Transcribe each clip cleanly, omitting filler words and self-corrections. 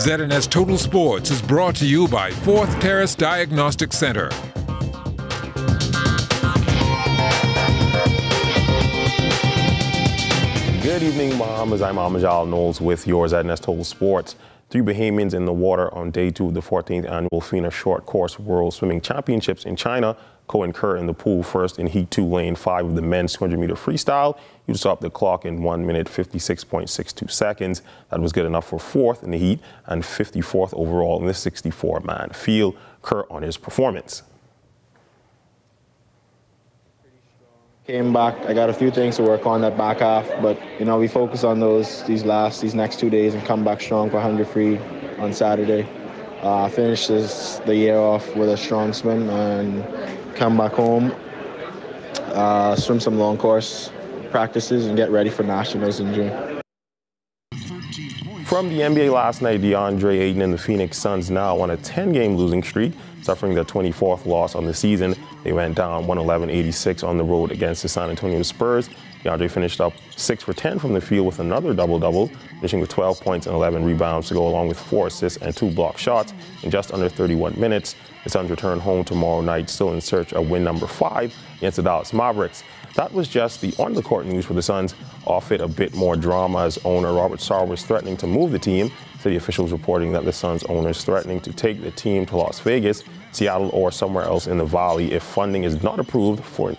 ZNS Total Sports is brought to you by Fourth Terrace Diagnostic Center. Good evening, Bahamas. I'm Amajal Knowles with your ZNS Total Sports. 3 Bahamians in the water on day 2 of the 14th annual FINA Short Course World Swimming Championships in China co-incur in the pool first in Heat 2, Lane 5 of the men's 200-meter freestyle. You stopped the clock in 1 minute 56.62 seconds. That was good enough for 4th in the heat and 54th overall in the 64-man field. Kerr on his performance. Came back. I got a few things to work on that back half, but we focus on these next 2 days and come back strong for 100 free on Saturday. Finish the year off with a strong swim and come back home, swim some long course practices and get ready for nationals in June. From the NBA last night, DeAndre Ayton and the Phoenix Suns now on a 10-game losing streak, suffering their 24th loss on the season. They went down 111-86 on the road against the San Antonio Spurs. DeAndre finished up 6 for 10 from the field with another double-double, finishing with 12 points and 11 rebounds to go along with 4 assists and 2 block shots in just under 31 minutes. The Suns return home tomorrow night, still in search of win number 5 against the Dallas Mavericks. That was just the on-the-court news for the Suns. Off it, a bit more drama as owner Robert Sarver was threatening to move the team. City officials reporting that the Suns owner is threatening to take the team to Las Vegas, Seattle, or somewhere else in the Valley if funding is not approved for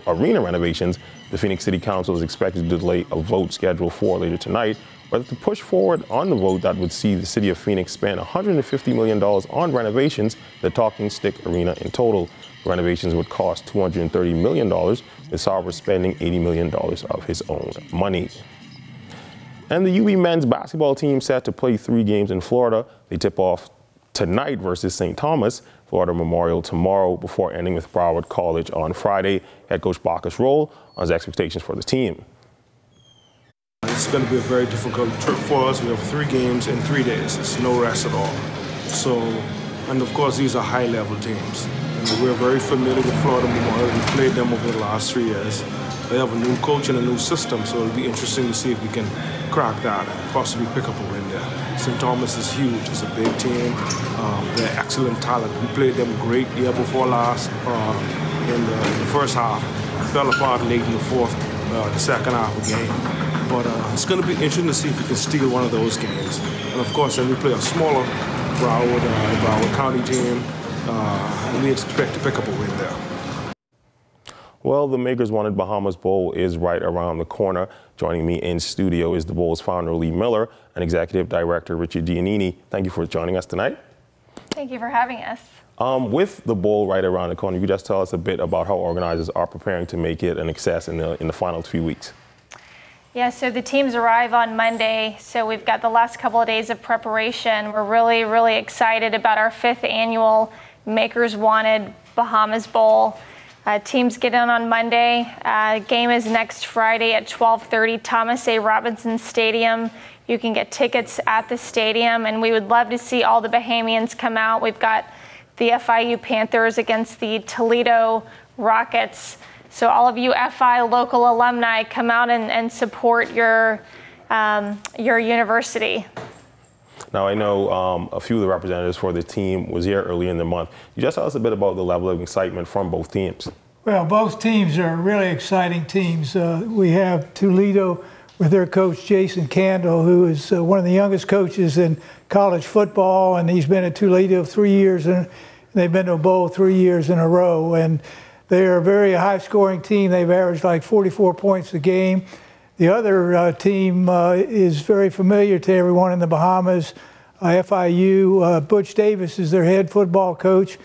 arena renovations. The Phoenix City Council is expected to delay a vote scheduled for later tonight, whether to push forward on the vote that would see the city of Phoenix spend $150 million on renovations, the Talking Stick Arena in total. The renovations would cost $230 million, with Sarver spending $80 million of his own money. And the UB men's basketball team set to play 3 games in Florida. They tip off tonight versus St. Thomas, Florida Memorial tomorrow, before ending with Broward College on Friday. Head coach Bacchus Roll on his expectations for the team. It's going to be a very difficult trip for us. We have 3 games in 3 days. It's no rest at all. So, and of course, these are high-level teams. And we're very familiar with Florida Memorial. We've played them over the last 3 years. They have a new coach and a new system, so it'll be interesting to see if we can crack that and possibly pick up a win there. St. Thomas is huge. It's a big team. They're excellent talent. We played them great year before last in the first half. Fell apart late in the second half of the game. But it's going to be interesting to see if we can steal one of those games. And of course, then we play a smaller Broward County team, and we expect to pick up a win there. Well, the Makers Wanted Bahamas Bowl is right around the corner. Joining me in studio is the Bowl's founder, Lee Miller, and Executive Director, Richard Giannini. Thank you for joining us tonight. Thank you for having us. With the bowl right around the corner, you just tell us a bit about how organizers are preparing to make it an success in the final few weeks. Yeah, so the teams arrive on Monday, so we've got the last couple of days of preparation. We're really, really excited about our 5th annual Makers Wanted Bahamas Bowl. Teams get in on Monday. Game is next Friday at 12:30, Thomas A. Robinson Stadium. You can get tickets at the stadium, and we would love to see all the Bahamians come out. We've got the FIU Panthers against the Toledo Rockets. So all of you FI local alumni, come out and support your university. Now, I know a few of the representatives for the team was here early in the month. You just tell us a bit about the level of excitement from both teams. Well, both teams are really exciting teams. We have Toledo with their coach, Jason Candle, who is one of the youngest coaches in college football, and he's been at Toledo 3 years, and they've been to a bowl 3 years in a row. And they are a very high-scoring team. They've averaged like 44 points a game. The other team is very familiar to everyone in the Bahamas, FIU. Butch Davis is their head football coach.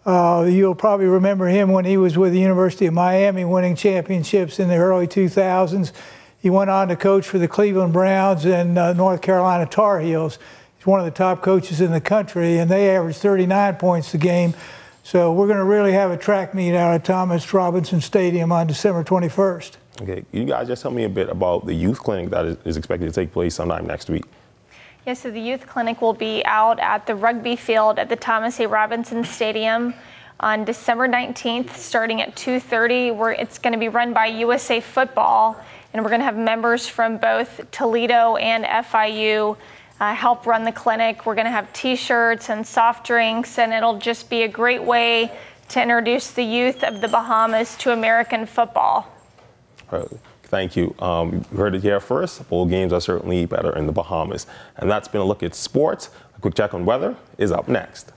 You'll probably remember him when he was with the University of Miami winning championships in the early 2000s. He went on to coach for the Cleveland Browns and North Carolina Tar Heels. He's one of the top coaches in the country, and they average 39 points a game. So we're going to really have a track meet out at Thomas Robinson Stadium on December 21st. Okay, you guys just tell me a bit about the youth clinic that is expected to take place sometime next week. Yes, so the youth clinic will be out at the rugby field at the Thomas A. Robinson Stadium on December 19th, starting at 2:30. It's going to be run by USA Football, and we're going to have members from both Toledo and FIU help run the clinic. We're going to have T-shirts and soft drinks, and it'll just be a great way to introduce the youth of the Bahamas to American football. Thank you. You heard it here first. Bowl games are certainly better in the Bahamas. And that's been a look at sports. A quick check on weather is up next.